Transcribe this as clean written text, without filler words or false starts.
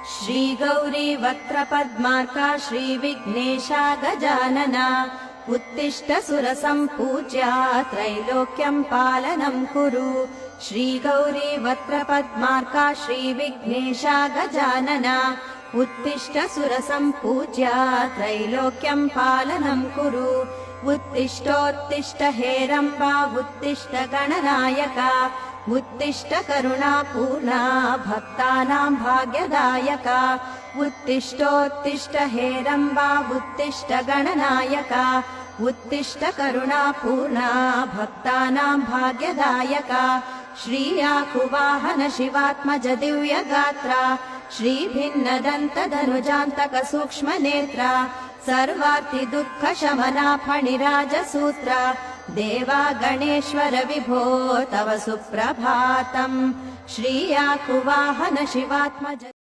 श्रीगौरी वक्त्रपद्मार्का श्रीविघ्नेशा गजानना उत्तिष्ठ सुरसम्पूज्या त्रैलोक्यं पालनं कुरु। श्रीगौरी वक्त्रपद्मार्का श्रीविघ्नेशा गजानना उत्तिष्ठ सुरसम्पूज्या त्रैलोक्यं पालनं कुरु। उत्तिष्ठोत्तिष्ठ हेरम्बा उत्तिष्ठ गणनायका उत्तिष्ठ करुणापूर्णा भक्तानां भाग्यदायका। उत्तिष्ठोत्तिष्ठ हेरम्बा उत्तिष्ठ गणनायका उत्तिष्ठ करुणापूर्णा भक्तानां भाग्यदायका। श्रीयाकुवाहन शिवात्मज दिव्यगात्रा श्रीभिन्नदन्तधनुजान्तक सूक्ष्मनेत्रा सर्वार्ति दुःखशमना फणिराजसूत्रा देवा गणेश्वर विभो तव सुप्रभातम्। श्रीयाकुवाहन शिवात्मज